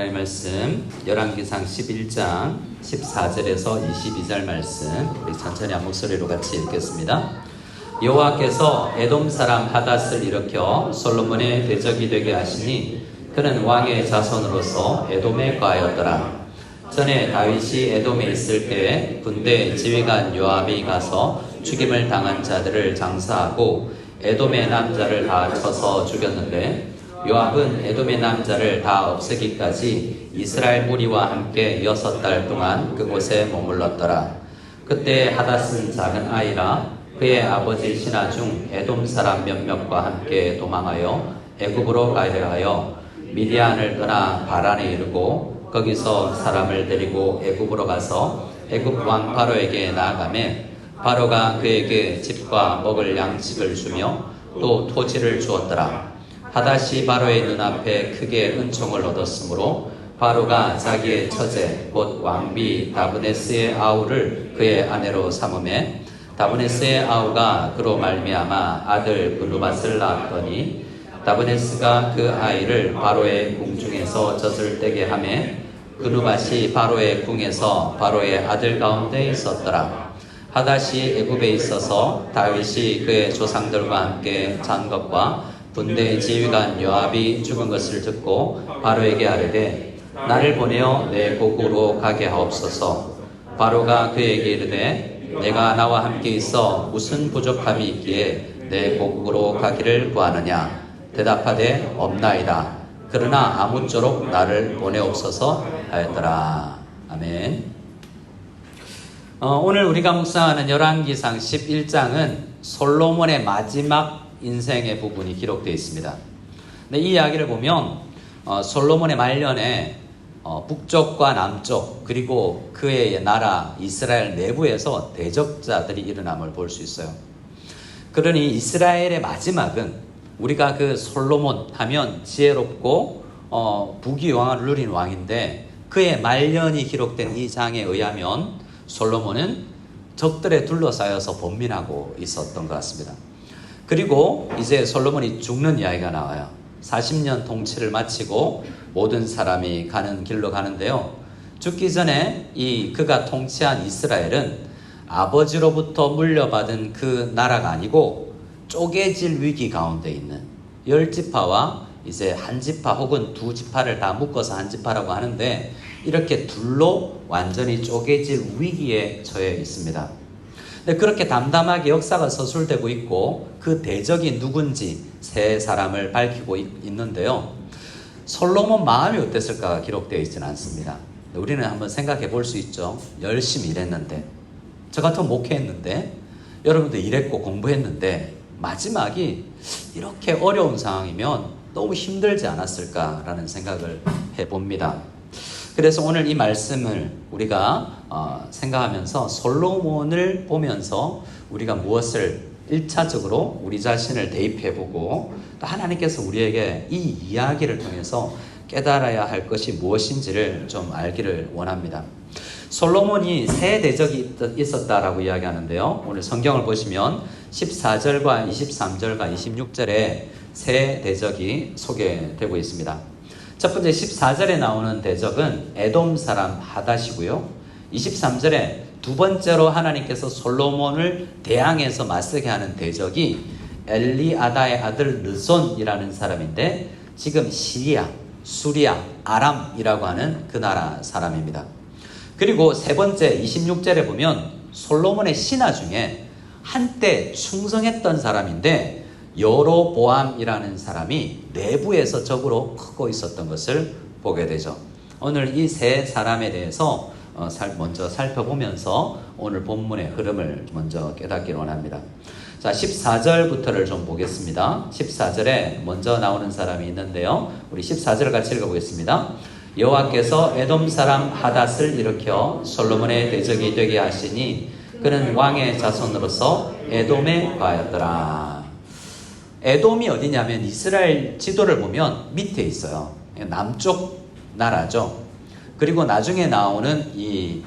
하나님 말씀 열왕기상 11장 14절에서 22절 말씀 우리 천천히 한 목소리로 같이 읽겠습니다. 여호와께서 에돔 사람 하닷을 일으켜 솔로몬의 대적이 되게 하시니 그는 왕의 자손으로서 에돔에 거하였더라. 전에 다윗이 에돔에 있을 때에 군대 지휘관 요압이 가서 죽임을 당한 자들을 장사하고 에돔의 남자를 다 쳐서 죽였는데 요압은 에돔의 남자를 다 없애기까지 이스라엘 무리와 함께 6달 동안 그곳에 머물렀더라. 그때 하닷은 작은 아이라 그의 아버지 신하 중 에돔 사람 몇몇과 함께 도망하여 애굽으로 가려 하여 미디안을 떠나 바란에 이르고 거기서 사람을 데리고 애굽으로 가서 애굽 왕 바로에게 나아가매 바로가 그에게 집과 먹을 양식을 주며 또 토지를 주었더라. 하닷이 바로의 눈앞에 크게 은총을 얻었으므로 바로가 자기의 처제 곧 왕비 다브네스의 아우를 그의 아내로 삼음에 다브네스의 아우가 그로 말미암아 아들 블루맛을 낳았더니 다브네스가 그 아이를 바로의 궁중에서 젖을 떼게 하매 그누맛이 바로의 궁에서 바로의 아들 가운데 있었더라. 하닷이 애굽에 있어서 다윗이 그의 조상들과 함께 잔 것과 군대 지휘관 요압이 죽은 것을 듣고 바로에게 아뢰되 나를 보내어 내 고국으로 가게 하옵소서. 바로가 그에게 이르되 내가 나와 함께 있어 무슨 부족함이 있기에 내 고국으로 가기를 구하느냐. 대답하되 없나이다. 그러나 아무쪼록 나를 보내옵소서 하였더라. 아멘. 오늘 우리가 묵상하는 열왕기상 11장은 솔로몬의 마지막 인생의 부분이 기록되어 있습니다. 근데 이 이야기를 보면 솔로몬의 말년에 북쪽과 남쪽 그리고 그의 나라 이스라엘 내부에서 대적자들이 일어남을 볼 수 있어요. 그러니 이스라엘의 마지막은 우리가 그 솔로몬 하면 지혜롭고 부귀영화를 누린 왕인데 그의 말년이 기록된 이 장에 의하면 솔로몬은 적들에 둘러싸여서 번민하고 있었던 것 같습니다. 그리고 이제 솔로몬이 죽는 이야기가 나와요. 40년 통치를 마치고 모든 사람이 가는 길로 가는데요. 죽기 전에 그가 통치한 이스라엘은 아버지로부터 물려받은 그 나라가 아니고 쪼개질 위기 가운데 있는 10지파와 이제 한 지파 혹은 두 지파를 다 묶어서 한 지파라고 하는데 이렇게 둘로 완전히 쪼개질 위기에 처해 있습니다. 그렇게 담담하게 역사가 서술되고 있고 그 대적이 누군지 세 사람을 밝히고 있는데요. 솔로몬 마음이 어땠을까가 기록되어 있지는 않습니다. 우리는 한번 생각해 볼 수 있죠. 열심히 일했는데 저 같은 목회했는데 여러분도 일했고 공부했는데 마지막이 이렇게 어려운 상황이면 너무 힘들지 않았을까라는 생각을 해봅니다. 그래서 오늘 이 말씀을 우리가 생각하면서 솔로몬을 보면서 우리가 무엇을 1차적으로 우리 자신을 대입해보고 또 하나님께서 우리에게 이 이야기를 통해서 깨달아야 할 것이 무엇인지를 좀 알기를 원합니다. 솔로몬이 세 대적이 있었다라고 이야기하는데요. 오늘 성경을 보시면 14절과 23절과 26절에 세 대적이 소개되고 있습니다. 첫 번째 14절에 나오는 대적은 에돔 사람 하닷이고요. 23절에 두 번째로 하나님께서 솔로몬을 대항해서 맞서게 하는 대적이 엘리아다의 아들 르손이라는 사람인데 지금 시리아, 수리아, 아람이라고 하는 그 나라 사람입니다. 그리고 세 번째 26절에 보면 솔로몬의 신하 중에 한때 충성했던 사람인데 여로보암이라는 사람이 내부에서 적으로 크고 있었던 것을 보게 되죠. 오늘 이 세 사람에 대해서 먼저 살펴보면서 오늘 본문의 흐름을 먼저 깨닫기를 원합니다. 자, 14절부터를 좀 보겠습니다. 14절에 먼저 나오는 사람이 있는데요. 우리 14절을 같이 읽어보겠습니다. 여호와께서 에돔 사람 하닷을 일으켜 솔로몬의 대적이 되게 하시니 그는 왕의 자손으로서 에돔에 거하였더라. 에돔이 어디냐면 이스라엘 지도를 보면 밑에 있어요. 남쪽 나라죠. 그리고 나중에 나오는 이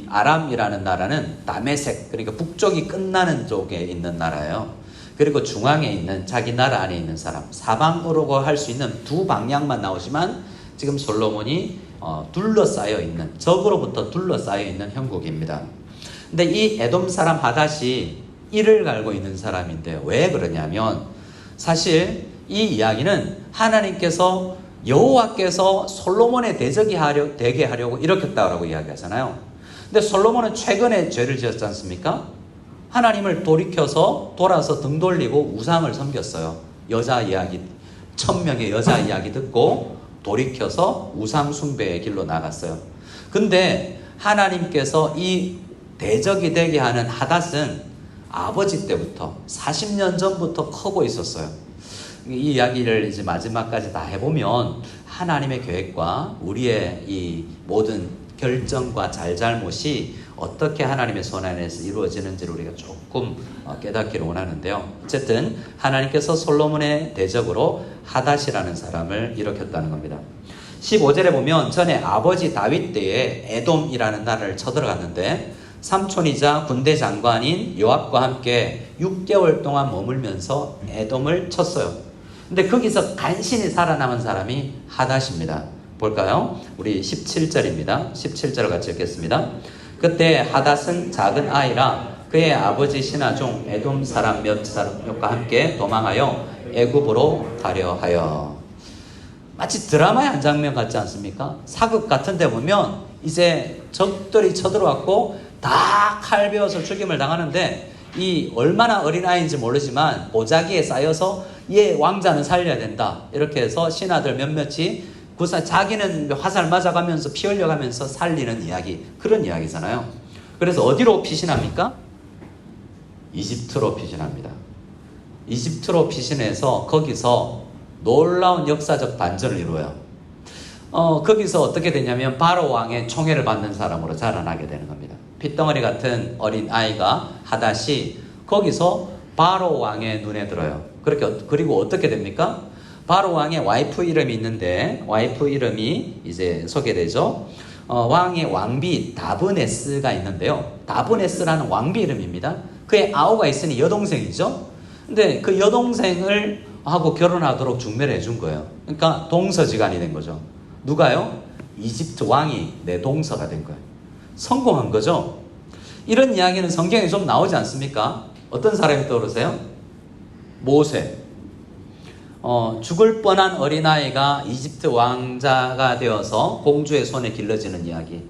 아람이라는 나라는 다메섹, 그러니까 북쪽이 끝나는 쪽에 있는 나라예요. 그리고 중앙에 있는 자기 나라 안에 있는 사람, 사방으로 할 수 있는 두 방향만 나오지만 지금 솔로몬이 둘러싸여 있는, 적으로부터 둘러싸여 있는 형국입니다. 근데 이 에돔 사람 하닷이 이를 갈고 있는 사람인데 왜 그러냐면 사실 이 이야기는 하나님께서 여호와께서 솔로몬의 대적이 되게 하려고 일으켰다고 이야기하잖아요. 근데 솔로몬은 최근에 죄를 지었지 않습니까? 하나님을 돌아서 등 돌리고 우상을 섬겼어요. 여자 이야기, 1000명의 여자 이야기 듣고 돌이켜서 우상 숭배의 길로 나갔어요. 근데 하나님께서 이 대적이 되게 하는 하닷은 아버지 때부터 40년 전부터 커고 있었어요. 이 이야기를 이제 마지막까지 다 해보면 하나님의 계획과 우리의 이 모든 결정과 잘잘못이 어떻게 하나님의 손 안에서 이루어지는지를 우리가 조금 깨닫기를 원하는데요. 어쨌든 하나님께서 솔로몬의 대적으로 하닷이라는 사람을 일으켰다는 겁니다. 15절에 보면 전에 아버지 다윗 때에 에돔이라는 나라를 쳐들어갔는데 삼촌이자 군대 장관인 요압과 함께 6개월 동안 머물면서 에돔을 쳤어요. 근데 거기서 간신히 살아남은 사람이 하닷입니다. 볼까요? 우리 17절입니다. 17절을 같이 읽겠습니다. 그때 하닷은 작은 아이라 그의 아버지 신하종 에돔 사람 몇 사람과 함께 도망하여 애굽으로 가려 하여. 마치 드라마의 한 장면 같지 않습니까? 사극 같은 데 보면 이제 적들이 쳐들어왔고 다 칼 베어서 죽임을 당하는데 이 얼마나 어린아이인지 모르지만 보자기에 쌓여서 얘 왕자는 살려야 된다. 이렇게 해서 신하들 몇몇이 자기는 화살 맞아가면서 피 흘려가면서 살리는 이야기, 그런 이야기잖아요. 그래서 어디로 피신합니까? 이집트로 피신합니다. 이집트로 피신해서 거기서 놀라운 역사적 반전을 이루어요. 거기서 어떻게 되냐면 바로 왕의 총애를 받는 사람으로 자라나게 되는 겁니다. 핏덩어리 같은 어린 아이가 하닷이 거기서 바로 왕의 눈에 들어요. 그리고 어떻게 됩니까? 바로 왕의 와이프 이름이 있는데 와이프 이름이 이제 소개되죠. 왕의 왕비 다브네스가 있는데요. 다브네스라는 왕비 이름입니다. 그의 아우가 있으니 여동생이죠. 근데 그 여동생을 하고 결혼하도록 중매를 해준 거예요. 그러니까 동서지간이 된 거죠. 누가요? 이집트 왕이 내 동서가 된 거예요. 성공한 거죠. 이런 이야기는 성경에 좀 나오지 않습니까? 어떤 사람이 떠오르세요? 모세. 죽을 뻔한 어린아이가 이집트 왕자가 되어서 공주의 손에 길러지는 이야기.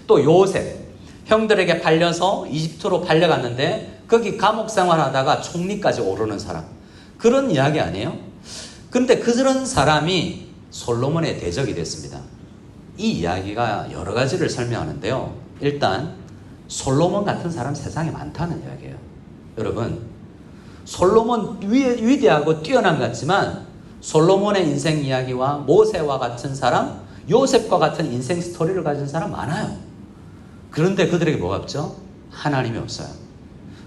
또 요셉. 형들에게 팔려서 이집트로 팔려갔는데 거기 감옥 생활하다가 총리까지 오르는 사람. 그런 이야기 아니에요? 근데 그런 사람이 솔로몬의 대적이 됐습니다. 이 이야기가 여러 가지를 설명하는데요. 일단 솔로몬 같은 사람 세상에 많다는 이야기예요. 여러분, 솔로몬 위대하고 뛰어난 것 같지만 솔로몬의 인생 이야기와 모세와 같은 사람, 요셉과 같은 인생 스토리를 가진 사람 많아요. 그런데 그들에게 뭐가 없죠? 하나님이 없어요.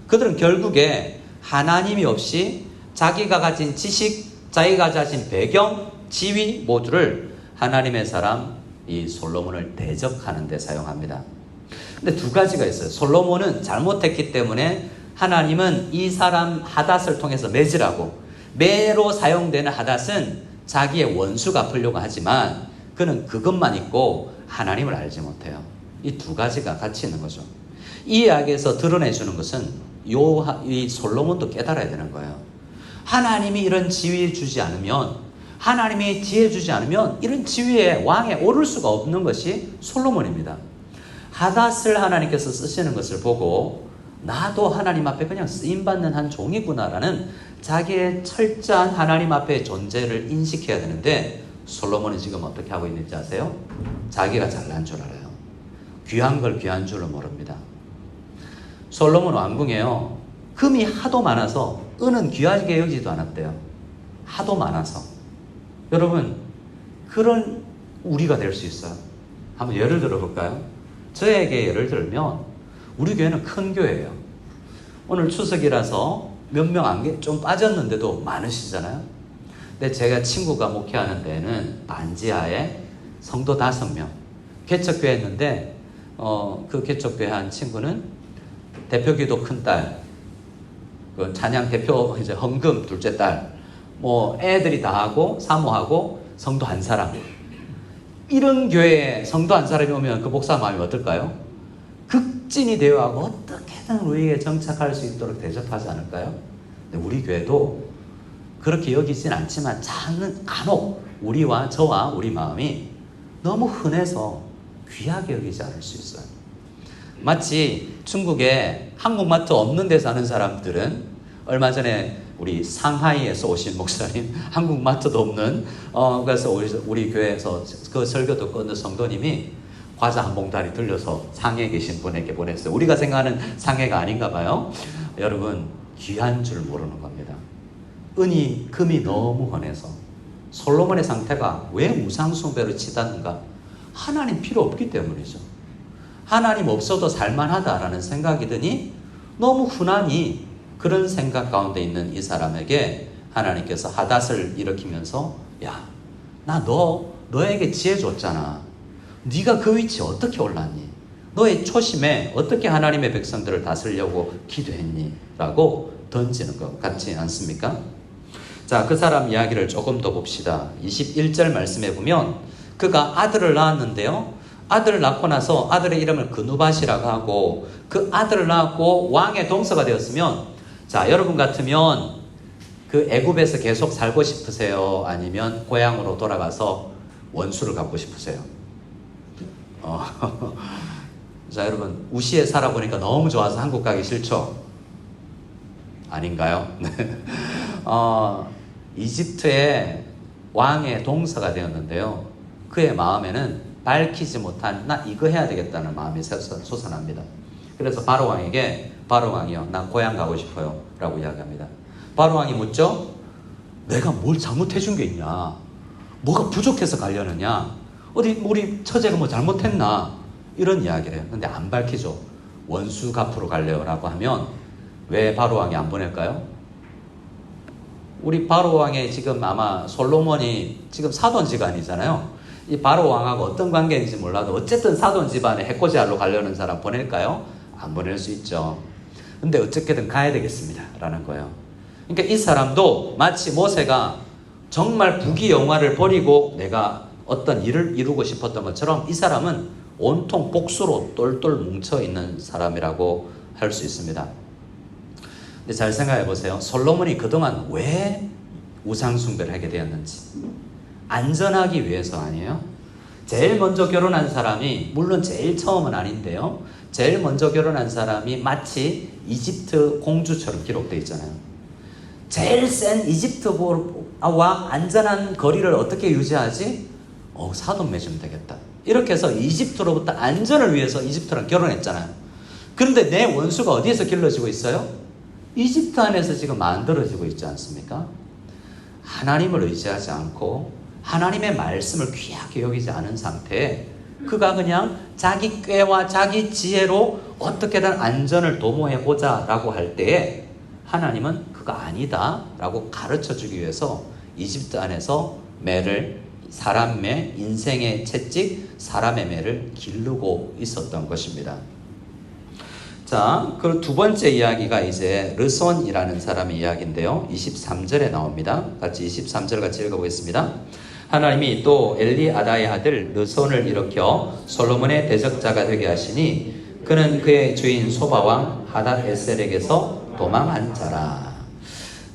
그들은 결국에 하나님이 없이 자기가 가진 지식, 자기가 가진 배경, 지위 모두를 하나님의 사람 이 솔로몬을 대적하는 데 사용합니다. 근데 두 가지가 있어요. 솔로몬은 잘못했기 때문에 하나님은 이 사람 하닷을 통해서 매질하고, 매로 사용되는 하닷은 자기의 원수 갚으려고 하지만 그는 그것만 있고 하나님을 알지 못해요. 이 두 가지가 같이 있는 거죠. 이 이야기에서 드러내주는 것은 이 솔로몬도 깨달아야 되는 거예요. 하나님이 이런 지위 주지 않으면, 하나님이 지혜 주지 않으면 이런 지위에 왕에 오를 수가 없는 것이 솔로몬입니다. 하닷을 하나님께서 쓰시는 것을 보고 나도 하나님 앞에 그냥 쓰임받는 한 종이구나라는 자기의 철저한 하나님 앞의 존재를 인식해야 되는데 솔로몬은 지금 어떻게 하고 있는지 아세요? 자기가 잘난 줄 알아요. 귀한 걸 귀한 줄로 모릅니다. 솔로몬 왕궁에요, 금이 하도 많아서 은은 귀하게 여기지도 않았대요. 하도 많아서. 여러분, 그런 우리가 될 수 있어요. 한번 예를 들어볼까요? 저에게 예를 들면 우리 교회는 큰 교회예요. 오늘 추석이라서 몇 명 좀 빠졌는데도 많으시잖아요. 근데 제가 친구가 목회하는 데는 반지하에 성도 5명 개척교회 했는데 그 개척교회 한 친구는 대표기도 큰딸 그 찬양 대표 이제 헌금 둘째 딸, 뭐 애들이 다 하고 사모하고 성도 한 사람. 이런 교회에 성도 한 사람이 오면 그 목사 마음이 어떨까요? 극진히 대우하고 어떻게든 우리에게 정착할 수 있도록 대접하지 않을까요? 근데 우리 교회도 그렇게 여기진 않지만 간혹 우리와 저와 우리 마음이 너무 흔해서 귀하게 여기지 않을 수 있어요. 마치 중국에 한국마트 없는 데 사는 사람들은 얼마 전에 우리 상하이에서 오신 목사님, 한국마트도 없는 그래서 우리 교회에서 그 설교 듣고 있는 성도님이 과자 한 봉다리 들려서 상해에 계신 분에게 보냈어요. 우리가 생각하는 상해가 아닌가 봐요. 여러분, 귀한 줄 모르는 겁니다. 금이 너무 흔해서. 솔로몬의 상태가 왜 우상숭배로 치닫는가? 하나님 필요 없기 때문이죠. 하나님 없어도 살만하다라는 생각이 드니 너무 흔하니 그런 생각 가운데 있는 이 사람에게 하나님께서 하닷을 일으키면서, 야, 나 너에게 지혜 줬잖아. 네가 그 위치에 어떻게 올랐니? 너의 초심에 어떻게 하나님의 백성들을 다스리려고 기도했니? 라고 던지는 것 같지 않습니까? 자, 그 사람 이야기를 조금 더 봅시다. 21절 말씀해 보면 그가 아들을 낳았는데요. 아들을 낳고 나서 아들의 이름을 그누밧이라고 하고, 그 아들을 낳고 왕의 동서가 되었으면, 자, 여러분 같으면 그 애굽에서 계속 살고 싶으세요? 아니면 고향으로 돌아가서 원수를 갚고 싶으세요? 자, 여러분, 우시에 살아보니까 너무 좋아서 한국 가기 싫죠? 아닌가요? 이집트의 왕의 동서가 되었는데요. 그의 마음에는 밝히지 못한 나 이거 해야 되겠다는 마음이 솟아납니다. 그래서 바로 왕에게, 바로 왕이요, 난 고향 가고 싶어요 라고 이야기합니다. 바로 왕이 묻죠? 내가 뭘 잘못해 준 게 있냐? 뭐가 부족해서 가려느냐? 어디 우리 처제가 뭐 잘못했나? 이런 이야기를 해요. 근데 안 밝히죠. 원수 갚으러 갈래요 라고 하면 왜 바로 왕이 안 보낼까요? 우리 바로 왕의 지금 아마 솔로몬이 지금 사돈 지간이잖아요. 이 바로 왕하고 어떤 관계인지 몰라도 어쨌든 사돈 집안에 해코지하러 가려는 사람 보낼까요? 안 보낼 수 있죠. 근데 어떻게든 가야 되겠습니다 라는 거예요. 그러니까 이 사람도 마치 모세가 정말 부귀영화를 버리고 내가 어떤 일을 이루고 싶었던 것처럼 이 사람은 온통 복수로 똘똘 뭉쳐있는 사람이라고 할 수 있습니다. 근데 잘 생각해 보세요. 솔로몬이 그동안 왜 우상숭배를 하게 되었는지. 안전하기 위해서 아니에요? 제일 먼저 결혼한 사람이, 물론 제일 처음은 아닌데요, 제일 먼저 결혼한 사람이 마치 이집트 공주처럼 기록되어 있잖아요. 제일 센 이집트와 안전한 거리를 어떻게 유지하지? 사돈 맺으면 되겠다. 이렇게 해서 이집트로부터 안전을 위해서 이집트랑 결혼했잖아요. 그런데 내 원수가 어디에서 길러지고 있어요? 이집트 안에서 지금 만들어지고 있지 않습니까? 하나님을 의지하지 않고 하나님의 말씀을 귀하게 여기지 않은 상태에 그가 그냥 자기 꾀와 자기 지혜로 어떻게든 안전을 도모해보자 라고 할 때에 하나님은 그거 아니다 라고 가르쳐주기 위해서 이집트 안에서 사람 매, 인생의 채찍, 사람의 매를 기르고 있었던 것입니다. 자, 그 두 번째 이야기가 이제 르손이라는 사람의 이야기인데요. 23절에 나옵니다. 같이 23절 같이 읽어보겠습니다. 하나님이 또 엘리아다의 아들 르손을 일으켜 솔로몬의 대적자가 되게 하시니 그는 그의 주인 소바왕 하닷에셀에게서 도망한 자라.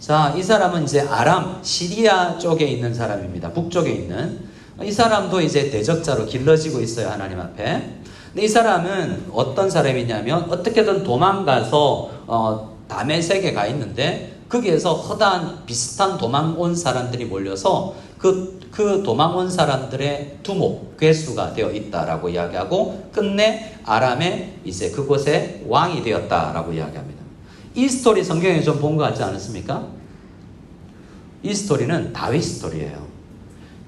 자, 이 사람은 이제 아람, 시리아 쪽에 있는 사람입니다. 북쪽에 있는. 이 사람도 이제 대적자로 길러지고 있어요, 하나님 앞에. 근데 이 사람은 어떤 사람이냐면 어떻게든 도망가서 다메섹에 가 있는데 거기에서 허다한 비슷한 도망 온 사람들이 몰려서 그 도망 온 사람들의 두목, 괴수가 되어 있다라고 이야기하고 끝내 아람의 이제 그곳에 왕이 되었다라고 이야기합니다. 이 스토리 성경에 좀 본 것 같지 않습니까? 이 스토리는 다윗 스토리예요.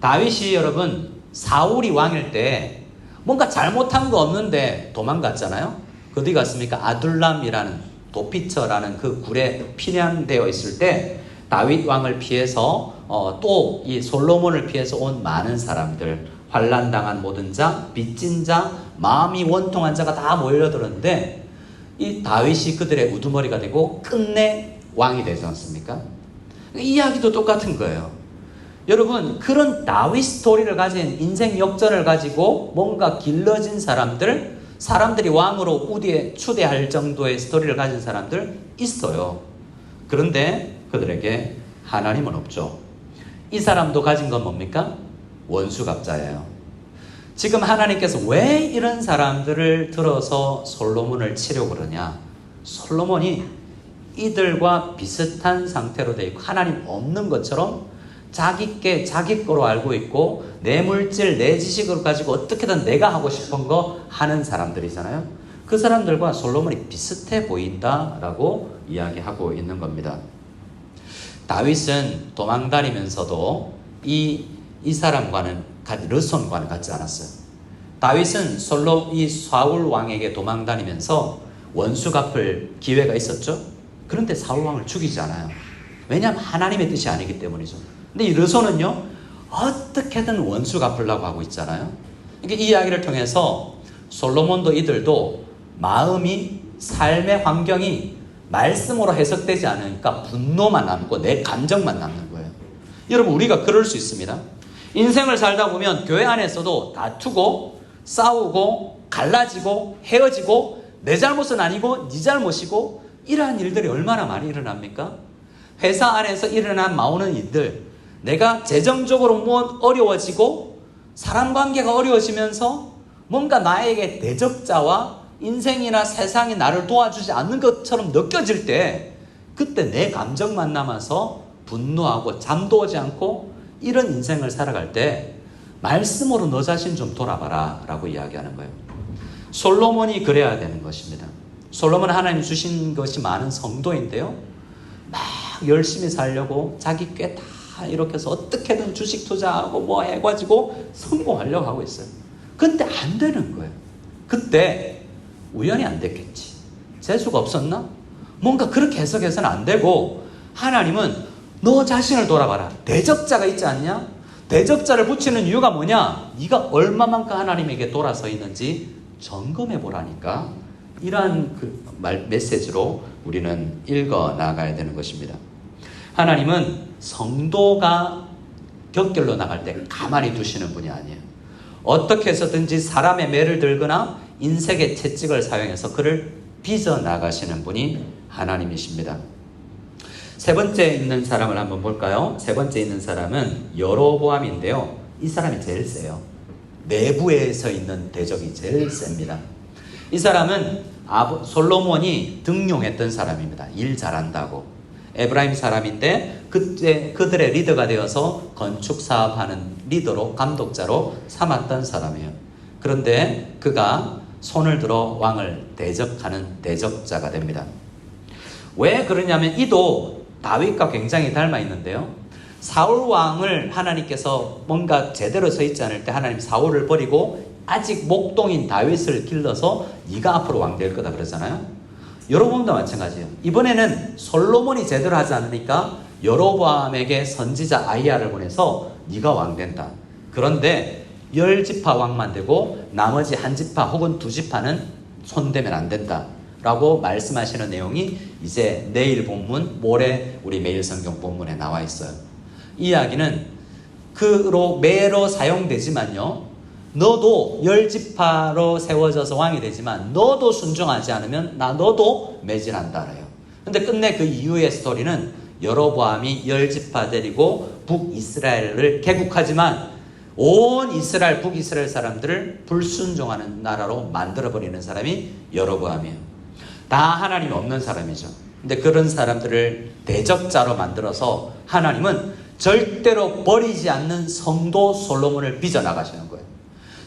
다윗이 여러분 사울이 왕일 때 뭔가 잘못한 거 없는데 도망갔잖아요. 어디 갔습니까? 아둘람이라는 도피처라는 그 굴에 피난되어 있을 때 다윗 왕을 피해서 또 이 솔로몬을 피해서 온 많은 사람들, 환난당한 모든 자, 빚진 자, 마음이 원통한 자가 다 몰려들었는데 이 다윗이 그들의 우두머리가 되고 끝내 왕이 되지 않습니까? 이야기도 똑같은 거예요. 여러분, 그런 다윗 스토리를 가진 인생 역전을 가지고 뭔가 길러진 사람들이 왕으로 추대할 정도의 스토리를 가진 사람들 있어요. 그런데 그들에게 하나님은 없죠. 이 사람도 가진 건 뭡니까? 원수갑자예요. 지금 하나님께서 왜 이런 사람들을 들어서 솔로몬을 치려고 그러냐? 솔로몬이 이들과 비슷한 상태로 되어 있고 하나님 없는 것처럼 자기 거로 알고 있고 내 물질, 내 지식을 가지고 어떻게든 내가 하고 싶은 거 하는 사람들이잖아요. 그 사람들과 솔로몬이 비슷해 보인다라고 이야기하고 있는 겁니다. 다윗은 도망다니면서도 이 사람과는 르손과는 같지 않았어요. 다윗은 이 사울 왕에게 도망다니면서 원수 갚을 기회가 있었죠. 그런데 사울 왕을 죽이지 않아요. 왜냐하면 하나님의 뜻이 아니기 때문이죠. 근데 이 르손은요, 어떻게든 원수 갚으려고 하고 있잖아요. 그러니까 이 이야기를 통해서 솔로몬도 이들도 마음이, 삶의 환경이 말씀으로 해석되지 않으니까 분노만 남고 내 감정만 남는 거예요. 여러분, 우리가 그럴 수 있습니다. 인생을 살다 보면 교회 안에서도 다투고 싸우고 갈라지고 헤어지고 내 잘못은 아니고 네 잘못이고 이러한 일들이 얼마나 많이 일어납니까? 회사 안에서 일어난 나오는 일들, 내가 재정적으로 어려워지고 사람 관계가 어려워지면서 뭔가 나에게 대적자와 인생이나 세상이 나를 도와주지 않는 것처럼 느껴질 때 그때 내 감정만 남아서 분노하고 잠도 오지 않고 이런 인생을 살아갈 때 말씀으로 너 자신 좀 돌아봐라 라고 이야기하는 거예요. 솔로몬이 그래야 되는 것입니다. 솔로몬은 하나님 주신 것이 많은 성도인데요, 막 열심히 살려고 자기 꽤 다 이렇게 해서 어떻게든 주식 투자하고 뭐 해가지고 성공하려고 하고 있어요. 근데 안 되는 거예요. 그때 우연히 안 됐겠지, 재수가 없었나? 뭔가 그렇게 해석해서는 안 되고, 하나님은 너 자신을 돌아봐라. 대적자가 있지 않냐? 대적자를 붙이는 이유가 뭐냐? 네가 얼마만큼 하나님에게 돌아서 있는지 점검해 보라니까. 이러한 메시지로 우리는 읽어 나가야 되는 것입니다. 하나님은 성도가 격결로 나갈 때 가만히 두시는 분이 아니에요. 어떻게 해서든지 사람의 매를 들거나 인색의 채찍을 사용해서 그를 빚어 나가시는 분이 하나님이십니다. 세 번째 있는 사람을 한번 볼까요? 세 번째 있는 사람은 여로보암인데요. 이 사람이 제일 세요. 내부에서 있는 대적이 제일 셉니다. 이 사람은 솔로몬이 등용했던 사람입니다. 일 잘한다고. 에브라임 사람인데 그때 그들의 리더가 되어서 건축 사업하는 리더로, 감독자로 삼았던 사람이에요. 그런데 그가 손을 들어 왕을 대적하는 대적자가 됩니다. 왜 그러냐면 이도 다윗과 굉장히 닮아 있는데요, 사울 왕을 하나님께서 뭔가 제대로 서 있지 않을 때 하나님 사울을 버리고 아직 목동인 다윗을 길러서 네가 앞으로 왕 될 거다 그러잖아요. 여로보암도 마찬가지예요. 이번에는 솔로몬이 제대로 하지 않으니까 여로보암에게 선지자 아히야를 보내서 네가 왕 된다. 그런데 10지파 왕만 되고 나머지 1지파 혹은 2지파는 손대면 안 된다 라고 말씀하시는 내용이 이제 내일 본문, 모레 우리 매일 성경 본문에 나와 있어요. 이 이야기는 매로 사용되지만요, 너도 10지파로 세워져서 왕이 되지만 너도 순종하지 않으면 너도 매질한다래요. 근데 끝내 그 이후의 스토리는 여로보암이 10지파 데리고 북이스라엘을 개국하지만 온 이스라엘, 북이스라엘 사람들을 불순종하는 나라로 만들어버리는 사람이 여로보암이에요. 다 하나님이 없는 사람이죠. 근데 그런 사람들을 대적자로 만들어서 하나님은 절대로 버리지 않는 성도 솔로몬을 빚어나가시는 거예요.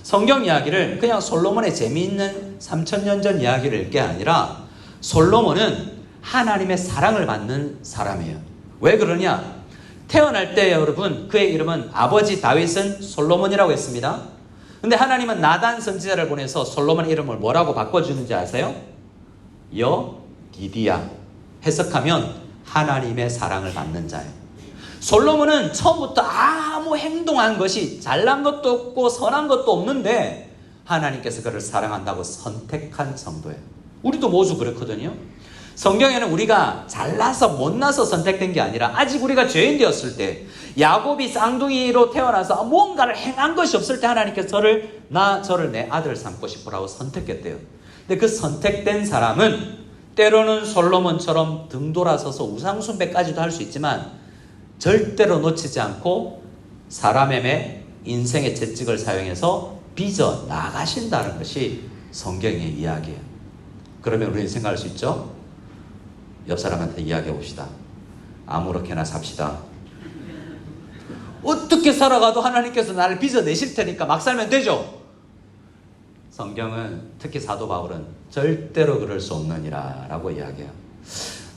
성경 이야기를 그냥 솔로몬의 재미있는 3000년 전 이야기를 읽게 아니라 솔로몬은 하나님의 사랑을 받는 사람이에요. 왜 그러냐? 태어날 때 여러분 그의 이름은 아버지 다윗은 솔로몬이라고 했습니다. 근데 하나님은 나단 선지자를 보내서 솔로몬의 이름을 뭐라고 바꿔주는지 아세요? 여디디야. 해석하면 하나님의 사랑을 받는 자예요. 솔로몬은 처음부터 아무 행동한 것이 잘난 것도 없고 선한 것도 없는데 하나님께서 그를 사랑한다고 선택한 성도예요. 우리도 모두 그렇거든요. 성경에는 우리가 잘나서 못나서 선택된 게 아니라 아직 우리가 죄인 되었을 때, 야곱이 쌍둥이로 태어나서 뭔가를 행한 것이 없을 때 하나님께서 저를 내 아들 삼고 싶으라고 선택했대요. 근데 그 선택된 사람은 때로는 솔로몬처럼 등 돌아서서 우상숭배까지도 할 수 있지만 절대로 놓치지 않고 사람의 인생의 채찍을 사용해서 빚어 나가신다는 것이 성경의 이야기예요. 그러면 우리는 생각할 수 있죠? 옆 사람한테 이야기해 봅시다. 아무렇게나 삽시다. 어떻게 살아가도 하나님께서 나를 빚어내실 테니까 막 살면 되죠? 성경은 특히 사도 바울은 절대로 그럴 수 없느니라 라고 이야기해요.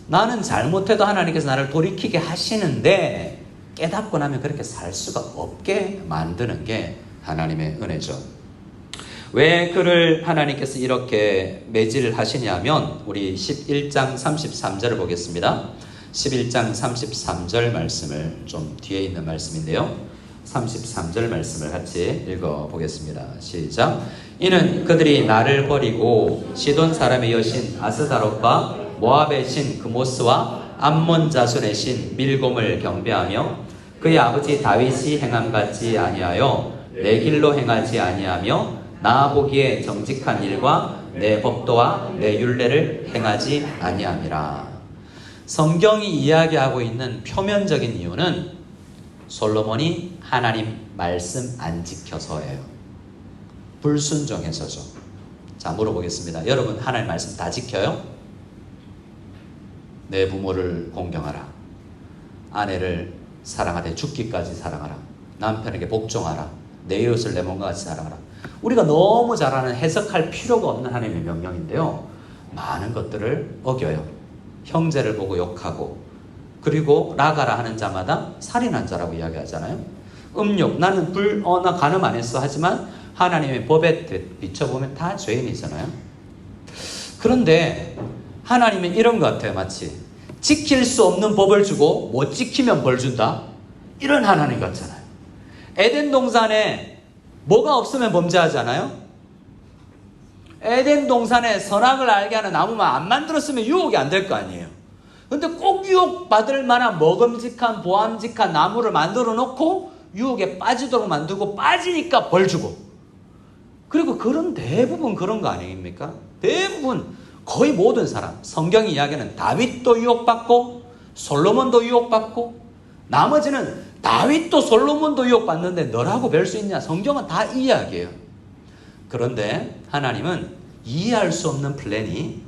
나는 잘못해도 하나님께서 나를 돌이키게 하시는데 깨닫고 나면 그렇게 살 수가 없게 만드는 게 하나님의 은혜죠. 왜 그를 하나님께서 이렇게 매질을 하시냐면 우리 11장 33절을 보겠습니다. 11장 33절 말씀을 좀 뒤에 있는 말씀인데요. 33절 말씀을 같이 읽어보겠습니다. 시작. 이는 그들이 나를 버리고 시돈 사람의 여신 아스다롯과 모압의 신 그모스와 암몬 자손의 신 밀곰을 경배하며 그의 아버지 다윗이 행함같이 아니하여 내 길로 행하지 아니하며 나 보기에 정직한 일과 내 법도와 내 율례를 행하지 아니함이라. 성경이 이야기하고 있는 표면적인 이유는 솔로몬이 하나님 말씀 안 지켜서예요. 불순종해서죠. 자, 물어보겠습니다. 여러분 하나님 말씀 다 지켜요? 내 부모를 공경하라. 아내를 사랑하되 죽기까지 사랑하라. 남편에게 복종하라. 내 이웃을 내 몸과 같이 사랑하라. 우리가 너무 잘 아는 해석할 필요가 없는 하나님의 명령인데요. 많은 것들을 어겨요. 형제를 보고 욕하고 그리고 나가라 하는 자마다 살인한 자라고 이야기하잖아요. 음욕, 나는 나 간음 안 했어 하지만 하나님의 법에 비춰보면 다 죄인이잖아요. 그런데 하나님은 이런 것 같아요. 마치 지킬 수 없는 법을 주고 못 지키면 벌 준다, 이런 하나님 같잖아요. 에덴 동산에 뭐가 없으면 범죄하잖아요. 에덴 동산에 선악을 알게 하는 나무만 안 만들었으면 유혹이 안 될 거 아니에요. 근데 꼭 유혹받을 만한 먹음직한 보암직한 나무를 만들어 놓고 유혹에 빠지도록 만들고 빠지니까 벌 주고. 그리고 대부분 그런 거 아닙니까? 대부분 거의 모든 사람, 성경이 이야기하는 다윗도 유혹받고 솔로몬도 유혹받고 나머지는 다윗도 솔로몬도 유혹받는데 너라고 별 수 있냐? 성경은 다 이 이야기예요. 그런데 하나님은 이해할 수 없는 플랜이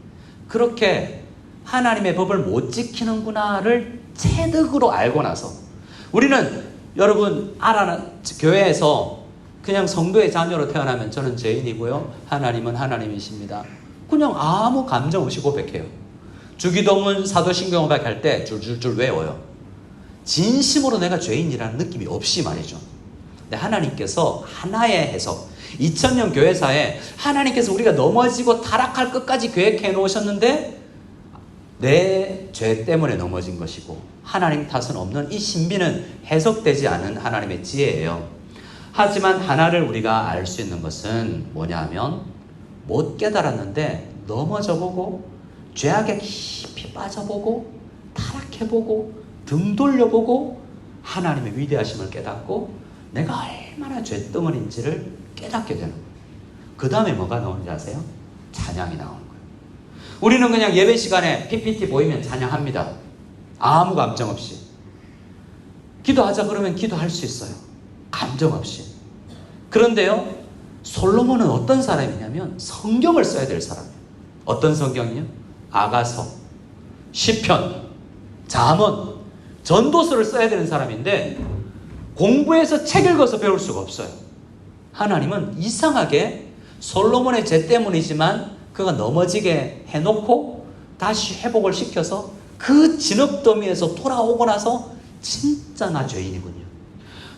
그렇게 하나님의 법을 못 지키는구나를 체득으로 알고 나서 우리는 여러분 교회에서 그냥 성도의 자녀로 태어나면 저는 죄인이고요. 하나님은 하나님이십니다. 그냥 아무 감정 없이 고백해요. 주기도문 사도신경 고백할 때 줄줄줄 외워요. 진심으로 내가 죄인이라는 느낌이 없이 말이죠. 근데 하나님께서 하나의 해석, 2000년 교회사에 하나님께서 우리가 넘어지고 타락할 끝까지 계획해 놓으셨는데 내 죄 때문에 넘어진 것이고 하나님 탓은 없는 이 신비는 해석되지 않은 하나님의 지혜예요. 하지만 하나를 우리가 알 수 있는 것은 뭐냐 하면 못 깨달았는데 넘어져보고 죄악에 깊이 빠져보고 타락해보고 등 돌려보고 하나님의 위대하심을 깨닫고 내가 얼마나 죄덩어리인지를 깨닫게 되는 거예요. 그 다음에 뭐가 나오는지 아세요? 찬양이 나오는 거예요. 우리는 그냥 예배 시간에 PPT 보이면 찬양합니다. 아무 감정 없이. 기도하자 그러면 기도할 수 있어요. 감정 없이. 그런데요, 솔로몬은 어떤 사람이냐면 성경을 써야 될 사람이에요. 어떤 성경이요? 아가서, 시편, 잠언, 전도서를 써야 되는 사람인데 공부해서 책 읽어서 배울 수가 없어요. 하나님은 이상하게 솔로몬의 죄 때문이지만 그가 넘어지게 해놓고 다시 회복을 시켜서 그 진흙더미에서 돌아오고 나서 진짜 나 죄인이군요.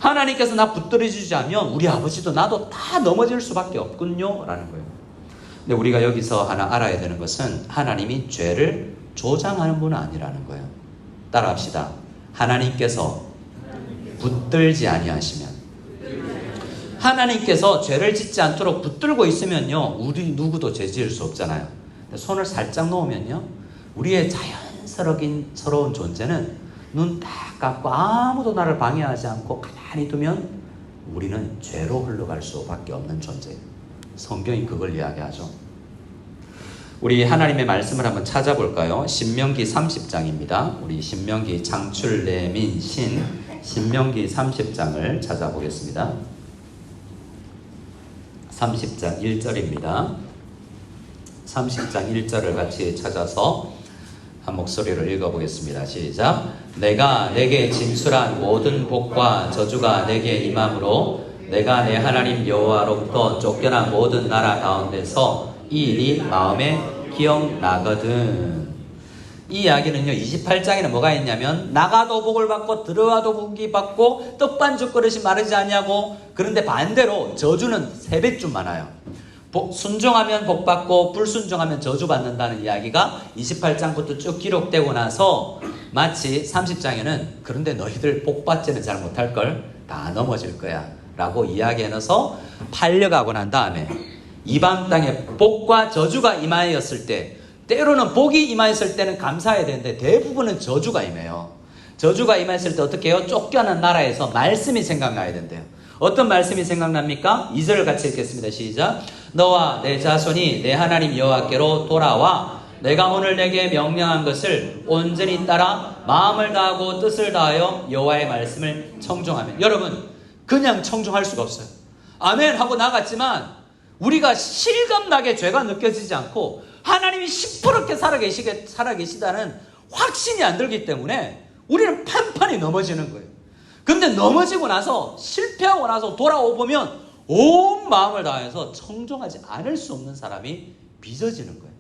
하나님께서 나 붙들어 주지 않으면 우리 아버지도 나도 다 넘어질 수밖에 없군요 라는 거예요. 근데 우리가 여기서 하나 알아야 되는 것은 하나님이 죄를 조장하는 분은 아니라는 거예요. 따라합시다. 하나님께서 붙들지 아니하시면, 하나님께서 죄를 짓지 않도록 붙들고 있으면요 우리 누구도 죄 지을 수 없잖아요. 손을 살짝 놓으면요 우리의 자연스러운 존재는 눈 딱 감고 아무도 나를 방해하지 않고 가만히 두면 우리는 죄로 흘러갈 수밖에 없는 존재예요. 성경이 그걸 이야기하죠. 우리 하나님의 말씀을 한번 찾아볼까요? 신명기 30장입니다. 우리 신명기 장출레민신 신명기 30장을 찾아보겠습니다. 30장 1절입니다. 30장 1절을 같이 찾아서 한 목소리로 읽어보겠습니다. 시작. 내가 내게 진술한 모든 복과 저주가 내게 임함으로 내가 내 하나님 여호와로부터 쫓겨난 모든 나라 가운데서 이 일이 마음에 기억나거든. 이 이야기는요, 28장에는 뭐가 있냐면 나가도 복을 받고 들어가도 복이 받고 떡반죽 그릇이 마르지 않냐고. 그런데 반대로 저주는 3배쯤 많아요. 순종하면 복 받고 불순종하면 저주 받는다는 이야기가 28장부터 쭉 기록되고 나서 마치 30장에는 그런데 너희들 복 받지는 잘 못할걸, 다 넘어질 거야 라고 이야기해서 팔려가고 난 다음에 이방 땅에 복과 저주가 임하였을 때, 때로는 복이 임하였을 때는 감사해야 되는데 대부분은 저주가 임해요. 저주가 임하였을 때 어떻게 해요? 쫓겨난 나라에서 말씀이 생각나야 된대요. 어떤 말씀이 생각납니까? 2절을 같이 읽겠습니다. 시작. 너와 내 자손이 내 하나님 여호와께로 돌아와 내가 오늘 내게 명령한 것을 온전히 따라 마음을 다하고 뜻을 다하여 여호와의 말씀을 청종하면. 여러분, 그냥 청종할 수가 없어요. 아멘 하고 나갔지만 우리가 실감나게 죄가 느껴지지 않고 하나님이 시퍼렇게 살아계시다는 확신이 안 들기 때문에 우리는 판판이 넘어지는 거예요. 근데 넘어지고 나서 실패하고 나서 돌아오보면 온 마음을 다해서 청종하지 않을 수 없는 사람이 빚어지는 거예요.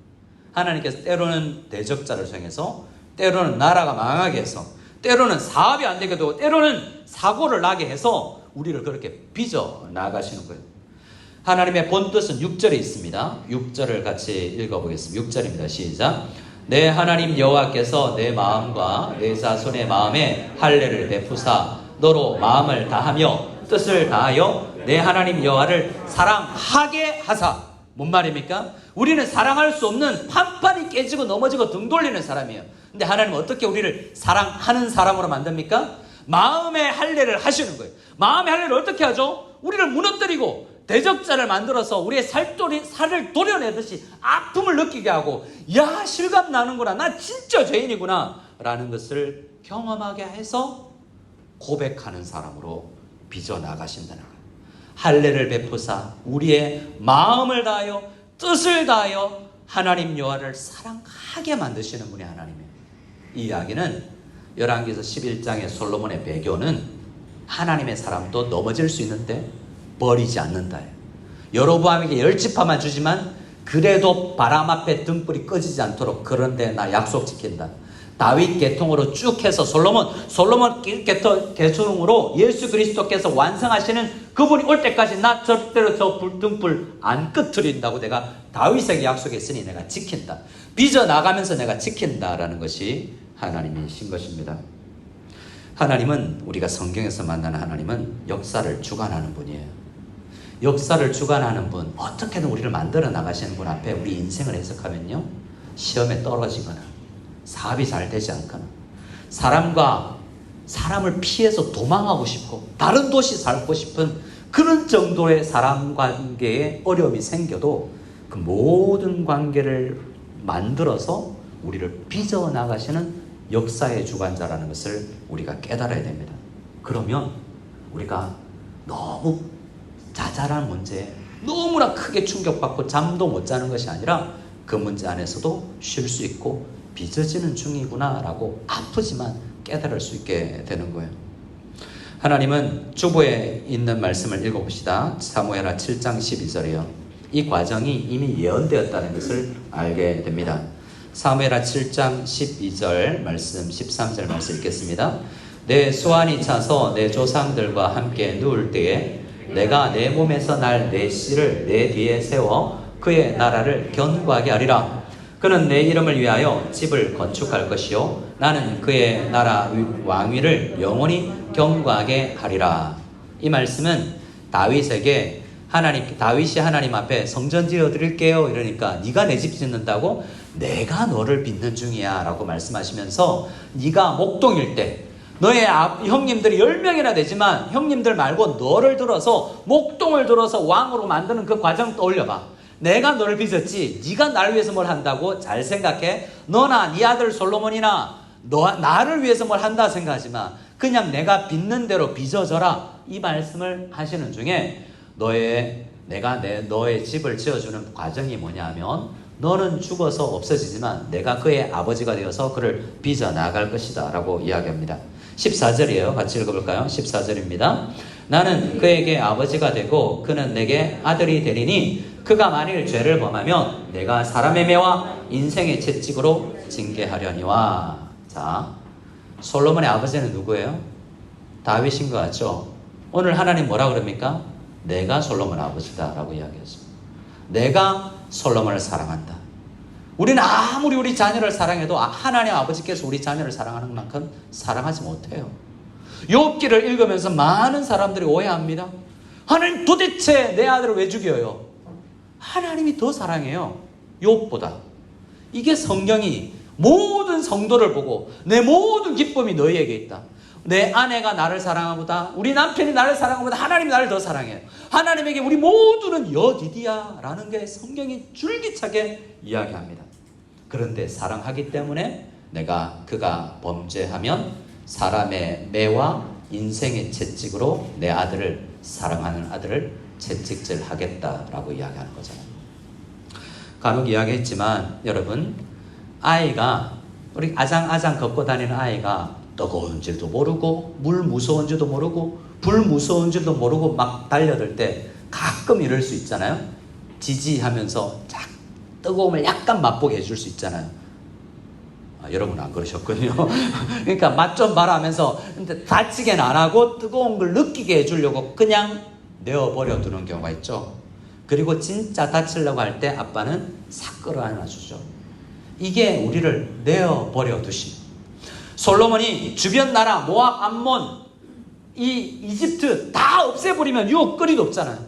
하나님께서 때로는 대적자를 통해서, 때로는 나라가 망하게 해서, 때로는 사업이 안 되게 되고, 때로는 사고를 나게 해서 우리를 그렇게 빚어 나가시는 거예요. 하나님의 본뜻은 6절에 있습니다. 6절을 같이 읽어보겠습니다. 6절입니다. 시작. 내 하나님 여호와께서 내 마음과 내 자손의 마음에 할례를 베푸사 너로 마음을 다하며 뜻을 다하여 내 하나님 여호와를 사랑하게 하사. 뭔 말입니까? 우리는 사랑할 수 없는 판판이 깨지고 넘어지고 등 돌리는 사람이에요. 근데 하나님은 어떻게 우리를 사랑하는 사람으로 만듭니까? 마음의 할례를 하시는 거예요. 마음의 할례를 어떻게 하죠? 우리를 무너뜨리고 대적자를 만들어서 우리의 살을 도려내듯이 아픔을 느끼게 하고, 야, 실감 나는구나, 나 진짜 죄인이구나 라는 것을 경험하게 해서 고백하는 사람으로 빚어나가신다는 거예요. 할례를 베푸사 우리의 마음을 다하여 뜻을 다하여 하나님 여호와를 사랑하게 만드시는 분이 하나님이에요. 이 이야기는 열왕기서 11장의 솔로몬의 배교는 하나님의 사람도 넘어질 수 있는데 버리지 않는다. 여로보암에게 10지파만 주지만 그래도 바람 앞에 등불이 꺼지지 않도록, 그런데 나 약속 지킨다. 다윗 계통으로 쭉 해서 솔로몬 계통으로 예수 그리스도께서 완성하시는 그분이 올 때까지 나 절대로 저 등불 안 끄트린다고 내가 다윗에게 약속했으니 내가 지킨다. 빚어나가면서 내가 지킨다라는 것이 하나님이신 것입니다. 하나님은, 우리가 성경에서 만나는 하나님은 역사를 주관하는 분이에요. 역사를 주관하는 분, 어떻게든 우리를 만들어 나가시는 분 앞에 우리 인생을 해석하면요, 시험에 떨어지거나 사업이 잘 되지 않거나 사람을 피해서 도망하고 싶고 다른 도시 살고 싶은 그런 정도의 사람 관계에 어려움이 생겨도 그 모든 관계를 만들어서 우리를 빚어나가시는 역사의 주관자라는 것을 우리가 깨달아야 됩니다. 그러면 우리가 너무 자잘한 문제에 너무나 크게 충격받고 잠도 못 자는 것이 아니라 그 문제 안에서도 쉴 수 있고 빚어지는 중이구나 라고 아프지만 깨달을 수 있게 되는 거예요. 하나님은 주보에 있는 말씀을 읽어봅시다. 사무엘하 7장 12절이요. 이 과정이 이미 예언되었다는 것을 알게 됩니다. 사무엘하 7장 12절 말씀, 13절 말씀 읽겠습니다. 내 수완이 차서 내 조상들과 함께 누울 때에 내가 내 몸에서 날 내 씨를 내 뒤에 세워 그의 나라를 견고하게 하리라. 그는 내 이름을 위하여 집을 건축할 것이요 나는 그의 나라 왕위를 영원히 견고하게 하리라. 이 말씀은 다윗에게 다윗이 하나님 앞에 성전 지어 드릴게요 이러니까 네가 내 집 짓는다고? 내가 너를 빚는 중이야 라고 말씀하시면서 네가 목동일 때 너의 형님들이 10명이나 되지만 형님들 말고 너를 들어서 목동을 들어서 왕으로 만드는 그 과정 떠올려봐. 내가 너를 빚었지 네가 나를 위해서 뭘 한다고? 잘 생각해. 너나 네 아들 솔로몬이나 나를 위해서 뭘 한다 생각하지 마. 그냥 내가 빚는 대로 빚어져라 이 말씀을 하시는 중에 내가 너의 집을 지어주는 과정이 뭐냐면 너는 죽어서 없어지지만 내가 그의 아버지가 되어서 그를 빚어 나갈 것이다 라고 이야기합니다. 14절이에요. 같이 읽어볼까요? 14절입니다. 나는 그에게 아버지가 되고 그는 내게 아들이 되리니 그가 만일 죄를 범하면 내가 사람의 매와 인생의 채찍으로 징계하려니와. 자, 솔로몬의 아버지는 누구예요? 다윗인 것 같죠? 오늘 하나님 뭐라 그럽니까? 내가 솔로몬 아버지다 라고 이야기했습니다. 내가 솔로몬을 사랑한다. 우리는 아무리 우리 자녀를 사랑해도 하나님 아버지께서 우리 자녀를 사랑하는 만큼 사랑하지 못해요. 욥기를 읽으면서 많은 사람들이 오해합니다. 하나님 도대체 내 아들을 왜 죽여요? 하나님이 더 사랑해요. 욥보다. 이게 성경이 모든 성도를 보고 내 모든 기쁨이 너희에게 있다. 내 아내가 나를 사랑하보다 우리 남편이 나를 사랑하보다 하나님이 나를 더 사랑해요. 하나님에게 우리 모두는 여디디야 라는 게 성경이 줄기차게 이야기합니다. 그런데 사랑하기 때문에 그가 범죄하면 사람의 매와 인생의 채찍으로 내 아들을 사랑하는 아들을 채찍질 하겠다라고 이야기하는 거잖아요. 간혹 이야기했지만 여러분 우리 아장아장 걷고 다니는 아이가 뜨거운 줄도 모르고 물 무서운 줄도 모르고 불 무서운 줄도 모르고 막 달려들 때 가끔 이럴 수 있잖아요. 지지하면서 뜨거움을 약간 맛보게 해줄 수 있잖아요. 여러분은 안 그러셨군요. 그러니까 맛 좀 봐라 하면서 근데 다치게는 안 하고 뜨거운 걸 느끼게 해주려고 그냥 내어버려 두는 경우가 있죠. 그리고 진짜 다치려고 할 때 아빠는 싹 끌어안아주죠. 이게 우리를 내어버려 두심. 솔로몬이 주변 나라 모압, 암몬, 이집트 다 없애버리면 유혹거리도 없잖아요.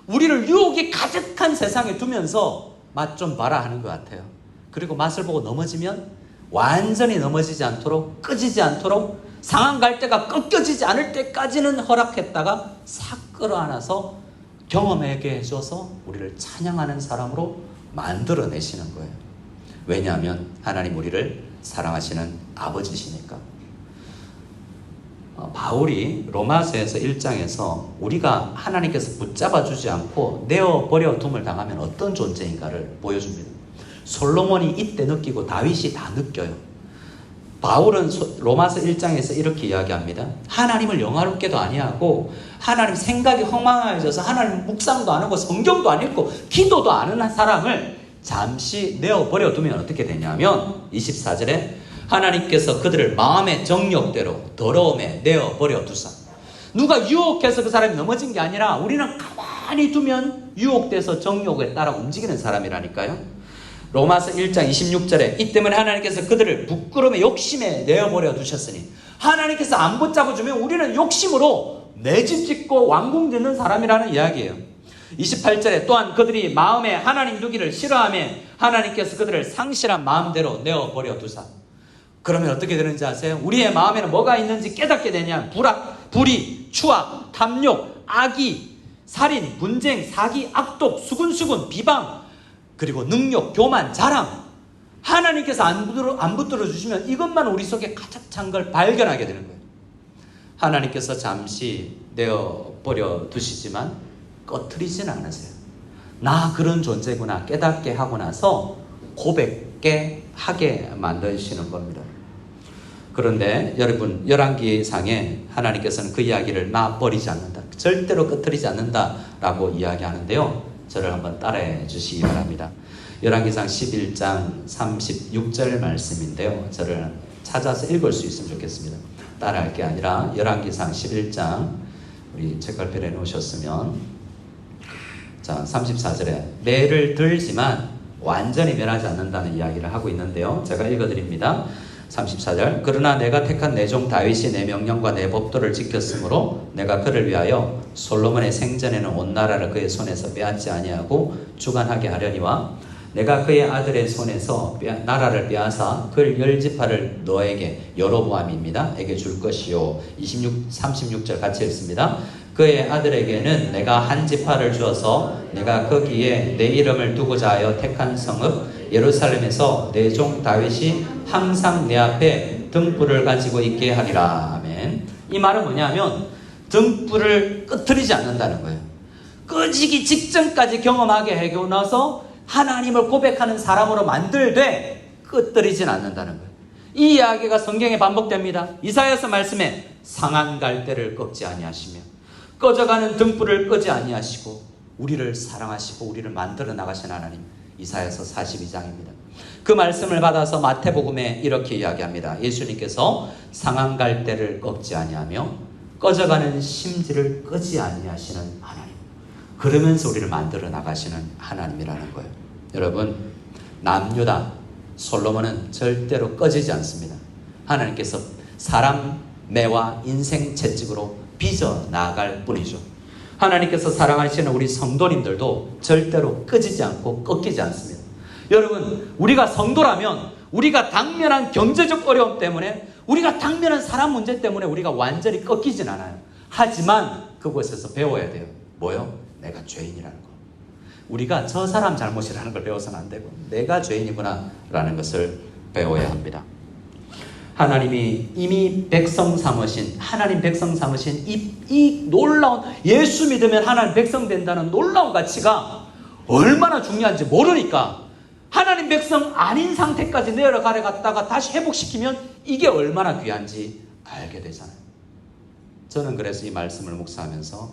우리를 유혹이 가득한 세상에 두면서 맛 좀 봐라 하는 것 같아요. 그리고 맛을 보고 넘어지면 완전히 넘어지지 않도록 끄지지 않도록 상한 갈대가 꺾여지지 않을 때까지는 허락했다가 싹 끌어안아서 경험하게 해줘서 우리를 찬양하는 사람으로 만들어내시는 거예요. 왜냐하면 하나님 우리를 사랑하시는 아버지시니까. 바울이 로마서에서 1장에서 우리가 하나님께서 붙잡아 주지 않고 내어버려 둠을 당하면 어떤 존재인가를 보여줍니다. 솔로몬이 이때 느끼고 다윗이 다 느껴요. 바울은 로마서 1장에서 이렇게 이야기합니다. 하나님을 영화롭게도 아니하고 하나님 생각이 허망해져서 하나님 묵상도 안 하고 성경도 안 읽고 기도도 안 하는 사람을 잠시 내어버려 두면 어떻게 되냐면 24절에 하나님께서 그들을 마음의 정욕대로 더러움에 내어버려 두사. 누가 유혹해서 그 사람이 넘어진 게 아니라 우리는 가만히 두면 유혹돼서 정욕에 따라 움직이는 사람이라니까요. 로마서 1장 26절에 이 때문에 하나님께서 그들을 부끄러움의 욕심에 내어버려 두셨으니 하나님께서 안 붙잡아 주면 우리는 욕심으로 내 집 짓고 왕궁 짓는 사람이라는 이야기예요. 28절에 또한 그들이 마음에 하나님 두기를 싫어하며 하나님께서 그들을 상실한 마음대로 내어버려 두사. 그러면 어떻게 되는지 아세요? 우리의 마음에는 뭐가 있는지 깨닫게 되냐? 불의, 추악, 탐욕, 악의, 살인, 분쟁, 사기, 악독, 수군수군, 비방, 그리고 능욕, 교만, 자랑. 하나님께서 안 붙들어 주시면 이것만 우리 속에 가득 찬 걸 발견하게 되는 거예요. 하나님께서 잠시 내어버려 두시지만 꺼트리지는 않으세요. 나 그런 존재구나 깨닫게 하고 나서 고백게 하게 만드시는 겁니다. 그런데 여러분 열왕기상에 하나님께서는 그 이야기를 나 버리지 않는다. 절대로 꺼트리지 않는다라고 이야기하는데요. 저를 한번 따라해 주시기 바랍니다. 열왕기상 11장 36절 말씀인데요. 저를 찾아서 읽을 수 있으면 좋겠습니다. 따라할 게 아니라 열왕기상 11장 우리 책갈피에 놓으셨으면 자 34절에 매를 들지만 완전히 멸하지 않는다는 이야기를 하고 있는데요. 제가 읽어드립니다. 34절. 그러나 내가 택한 내 종 다윗이 내 명령과 내 법도를 지켰으므로 내가 그를 위하여 솔로몬의 생전에는 온 나라를 그의 손에서 빼앗지 아니하고 주관하게 하려니와 내가 그의 아들의 손에서 나라를 빼앗아 그를 열 지파를 너에게 여로보암입니다. 에게 줄 것이요. 36절 같이 읽습니다. 그의 아들에게는 내가 한 지파를 주어서 내가 거기에 내 이름을 두고자 하여 택한 성읍 예루살렘에서 내 종 다윗이 항상 내 앞에 등불을 가지고 있게 하리라. 아멘. 이 말은 뭐냐면 등불을 끄트리지 않는다는 거예요. 꺼지기 직전까지 경험하게 해고 나서 하나님을 고백하는 사람으로 만들되 끄트리진 않는다는 거예요. 이 이야기가 성경에 반복됩니다. 이사야서 말씀에 상한 갈대를 꺾지 아니하시며 꺼져가는 등불을 끄지 아니하시고 우리를 사랑하시고 우리를 만들어 나가신 하나님. 이사야서 42장입니다. 그 말씀을 받아서 마태복음에 이렇게 이야기합니다. 예수님께서 상한 갈대를 꺾지 아니하며 꺼져가는 심지를 끄지 아니하시는 하나님. 그러면서 우리를 만들어 나가시는 하나님이라는 거예요. 여러분, 남유다 솔로몬은 절대로 꺼지지 않습니다. 하나님께서 사람 매와 인생 채찍으로 빚어 나갈 뿐이죠. 하나님께서 사랑하시는 우리 성도님들도 절대로 꺼지지 않고 꺾이지 않습니다. 여러분, 우리가 성도라면 우리가 당면한 경제적 어려움 때문에 우리가 당면한 사람 문제 때문에 우리가 완전히 꺾이진 않아요. 하지만 그곳에서 배워야 돼요. 뭐요? 내가 죄인이라는 거. 우리가 저 사람 잘못이라는 걸 배워서는 안 되고 내가 죄인이구나 라는 것을 배워야 합니다. 하나님이 이미 백성 삼으신, 하나님 백성 삼으신 이 놀라운, 예수 믿으면 하나님 백성 된다는 놀라운 가치가 얼마나 중요한지 모르니까 하나님 백성 아닌 상태까지 내려가려 갔다가 다시 회복시키면 이게 얼마나 귀한지 알게 되잖아요. 저는 그래서 이 말씀을 묵상하면서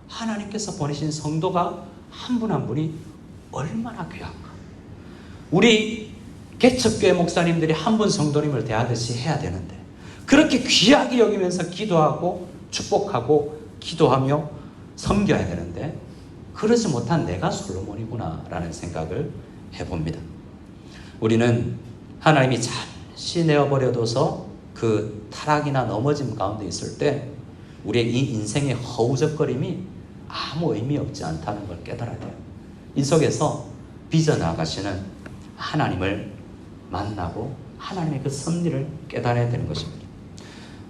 하나님께서 보내신 성도가 한 분 한 분이 얼마나 귀한가. 우리 개척교회 목사님들이 한 분 성도님을 대하듯이 해야 되는데 그렇게 귀하게 여기면서 기도하고 축복하고 기도하며 섬겨야 되는데 그러지 못한 내가 솔로몬이구나 라는 생각을 해봅니다. 우리는 하나님이 잠시 내어버려둬서 그 타락이나 넘어짐 가운데 있을 때 우리의 이 인생의 허우적거림이 아무 의미 없지 않다는 걸 깨달아야 돼요. 이 속에서 빚어나가시는 하나님을 만나고 하나님의 그 섭리를 깨달아야 되는 것입니다.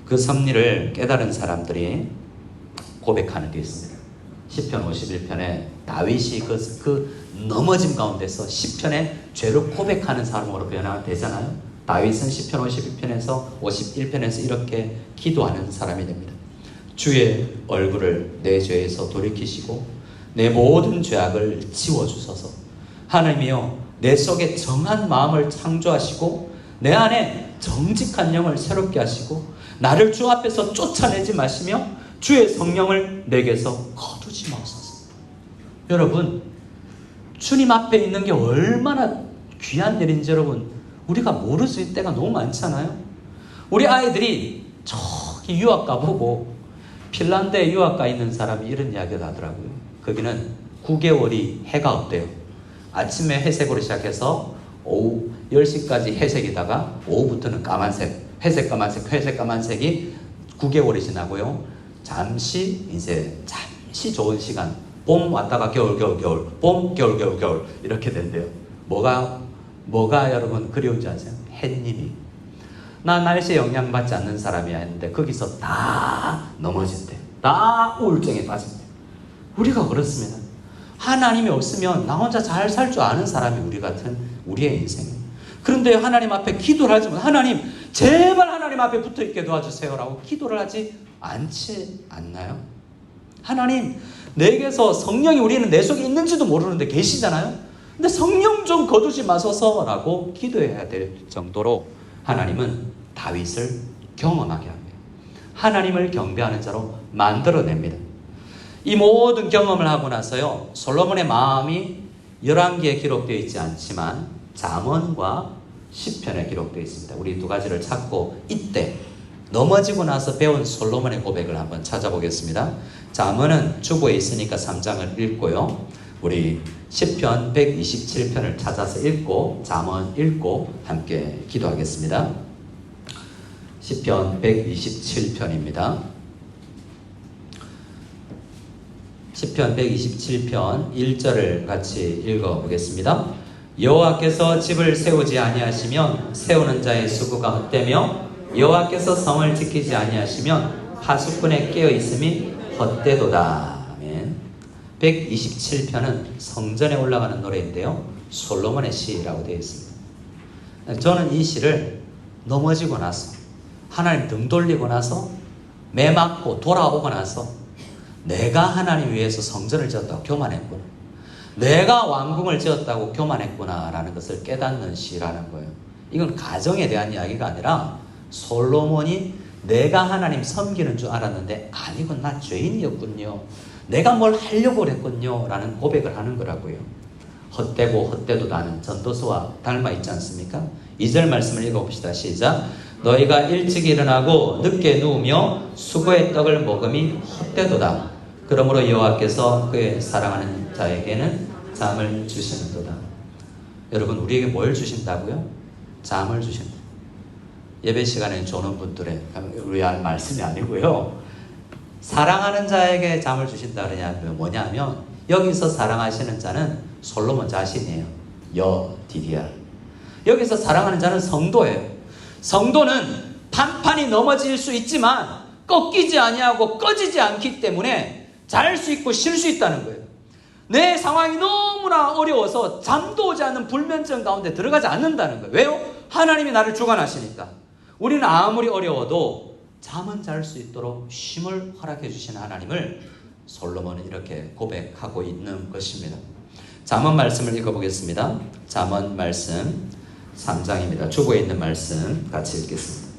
그 섭리를 깨달은 사람들이 고백하는 게 있습니다. 시편 51편에 다윗이 그 넘어짐 가운데서 시편의 죄를 고백하는 사람으로 변화되잖아요. 다윗은 시편 51편에서 51편에서 이렇게 기도하는 사람이 됩니다. 주의 얼굴을 내 죄에서 돌이키시고 내 모든 죄악을 지워주소서. 하나님이여, 내 속에 정한 마음을 창조하시고 내 안에 정직한 영을 새롭게 하시고 나를 주 앞에서 쫓아내지 마시며 주의 성령을 내게서 거두지 마소서. 여러분, 주님 앞에 있는 게 얼마나 귀한 일인지 여러분 우리가 모를 수 있을 때가 너무 많잖아요. 우리 아이들이 저기 유학 가보고 핀란드에 유학 가 있는 사람이 이런 이야기를 하더라고요. 거기는 9개월이 해가 없대요. 아침에 회색으로 시작해서 오후 10시까지 회색이다가 오후부터는 까만색, 회색 까만색, 회색 까만색이 9개월이 지나고요. 잠시 좋은 시간, 봄 왔다가 겨울, 봄, 겨울 이렇게 된대요. 뭐가 여러분 그리운지 아세요? 햇님이. 나 날씨에 영향받지 않는 사람이야 했는데 거기서 다 넘어진대. 다 우울증에 빠진대. 우리가 그렇습니다. 하나님이 없으면 나 혼자 잘 살 줄 아는 사람이 우리 같은 우리의 인생이에요. 그런데 하나님 앞에 기도를 하지만 하나님 제발 하나님 앞에 붙어있게 도와주세요라고 기도를 하지 않지 않나요? 하나님 내게서 성령이 우리는 내 속에 있는지도 모르는데 계시잖아요. 근데 성령 좀 거두지 마소서라고 기도해야 될 정도로 하나님은 다윗을 경험하게 합니다. 하나님을 경배하는 자로 만들어냅니다. 이 모든 경험을 하고 나서요, 솔로몬의 마음이 열왕기에 기록되어 있지 않지만 잠언과 시편에 기록되어 있습니다. 우리 두 가지를 찾고 이때 넘어지고 나서 배운 솔로몬의 고백을 한번 찾아보겠습니다. 잠언은 주보에 있으니까 3장을 읽고요. 우리 시편 127편을 찾아서 읽고 잠언 읽고 함께 기도하겠습니다. 시편 127편입니다. 시편 127편 1절을 같이 읽어보겠습니다. 여호와께서 집을 세우지 아니하시면 세우는 자의 수고가 헛되며 여호와께서 성을 지키지 아니하시면 파수꾼의 깨어있음이 헛되도다. 아멘. 127편은 성전에 올라가는 노래인데요, 솔로몬의 시라고 되어 있습니다. 저는 이 시를 넘어지고 나서, 하나님 등 돌리고 나서, 매 맞고 돌아오고 나서 내가 하나님 위해서 성전을 지었다고 교만했구나, 내가 왕궁을 지었다고 교만했구나 라는 것을 깨닫는 시라는 거예요. 이건 가정에 대한 이야기가 아니라 솔로몬이 내가 하나님 섬기는 줄 알았는데 아니고 나 죄인이었군요, 내가 뭘 하려고 그랬군요 라는 고백을 하는 거라고요. 헛되고 헛되도다는 전도서와 닮아 있지 않습니까? 2절 말씀을 읽어봅시다. 시작. 너희가 일찍 일어나고 늦게 누우며 수고의 떡을 먹음이 헛되도다. 그러므로 여호와께서 그의 사랑하는 자에게는 잠을 주시는도다. 여러분, 우리에게 뭘 주신다고요? 잠을 주신다. 예배 시간에 조는 분들의 위한 말씀이 아니고요, 사랑하는 자에게 잠을 주신다 그러냐면 뭐냐면, 여기서 사랑하시는 자는 솔로몬 자신이에요. 여디디아. 여기서 사랑하는 자는 성도예요. 성도는 판판이 넘어질 수 있지만 꺾이지 아니하고 꺼지지 않기 때문에 잘 수 있고 쉴 수 있다는 거예요. 내 상황이 너무나 어려워서 잠도 오지 않는 불면증 가운데 들어가지 않는다는 거예요. 왜요? 하나님이 나를 주관하시니까. 우리는 아무리 어려워도 잠은 잘 수 있도록 쉼을 허락해 주신 하나님을 솔로몬은 이렇게 고백하고 있는 것입니다. 잠언 말씀을 읽어보겠습니다. 잠언 말씀 3장입니다. 주보에 있는 말씀 같이 읽겠습니다.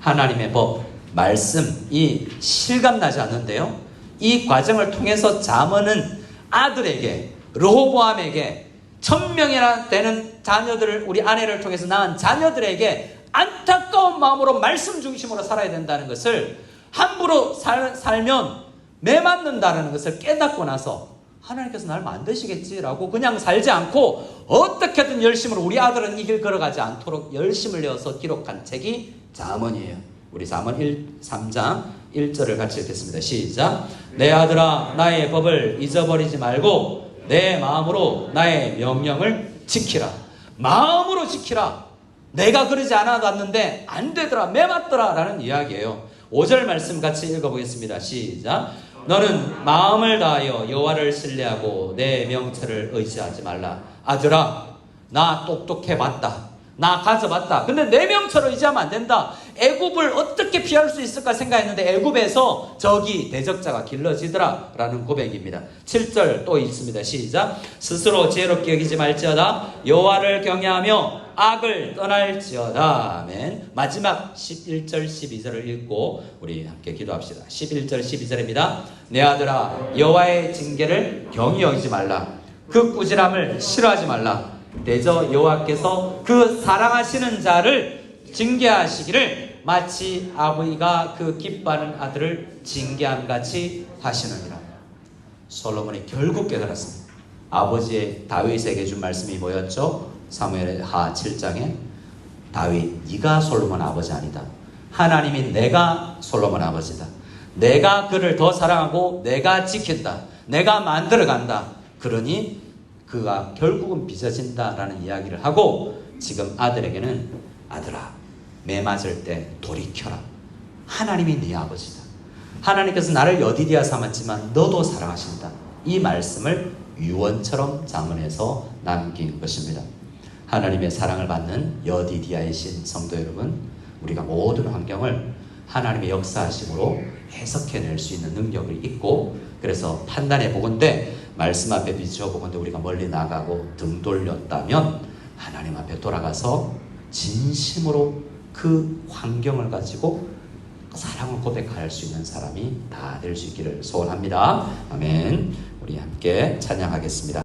하나님의 법, 말씀, 이 실감나지 않는데요, 이 과정을 통해서 잠언은 아들에게, 르호보암에게, 1000명이나 되는 자녀들을, 우리 아내를 통해서 낳은 자녀들에게 안타까운 마음으로 말씀 중심으로 살아야 된다는 것을, 함부로 살면 매 맞는다는 것을 깨닫고 나서 하나님께서 나를 만드시겠지라고 그냥 살지 않고 어떻게든 열심으로 우리 아들은 이 길 걸어가지 않도록 열심을 내어서 기록한 책이 잠언이에요. 우리 잠언 3장 1절을 같이 읽겠습니다. 시작. 내 아들아, 나의 법을 잊어버리지 말고 내 마음으로 나의 명령을 지키라. 마음으로 지키라. 내가 그러지 않았는데 안 되더라, 매 맞더라 라는 이야기예요. 5절 말씀 같이 읽어보겠습니다. 시작. 너는 마음을 다하여 여호와를 신뢰하고 내 명철을 의지하지 말라. 아들아, 나 똑똑해 봤다, 나 가져봤다. 근데 내 명철을 의지하면 안 된다. 애굽을 어떻게 피할 수 있을까 생각했는데 애굽에서 적이, 대적자가 길러지더라 라는 고백입니다. 7절 또 있습니다. 시작. 스스로 지혜롭게 여기지 말지어다. 여호와를 경외하며 악을 떠날지어다. 아멘. 마지막 11절 12절을 읽고 우리 함께 기도합시다. 11절 12절입니다. 내 아들아, 여호와의 징계를 경히 여기지 말라. 그 꾸지람을 싫어하지 말라. 대저 여호와께서 그 사랑하시는 자를 징계하시기를 마치 아버지가 그 기뻐하는 아들을 징계함같이 하시느니라. 솔로몬이 결국 깨달았습니다. 아버지의 다윗에게 준 말씀이 뭐였죠? 사무엘하 7장에 다윗, 네가 솔로몬 아버지 아니다. 하나님이 내가 솔로몬 아버지다. 내가 그를 더 사랑하고 내가 지킨다. 내가 만들어간다. 그러니 그가 결국은 빚어진다라는 이야기를 하고, 지금 아들에게는 아들아, 매 맞을 때 돌이켜라. 하나님이 네 아버지다. 하나님께서 나를 여디디아 삼았지만 너도 사랑하신다. 이 말씀을 유언처럼 잠언에서 남긴 것입니다. 하나님의 사랑을 받는 여디디아이신 성도 여러분, 우리가 모든 환경을 하나님의 역사하심으로 해석해낼 수 있는 능력을 있고, 그래서 판단해 보건대 말씀 앞에 비추어 보건대 우리가 멀리 나가고 등 돌렸다면 하나님 앞에 돌아가서 진심으로 그 환경을 가지고 사랑을 고백할 수 있는 사람이 다 될 수 있기를 소원합니다. 아멘. 우리 함께 찬양하겠습니다.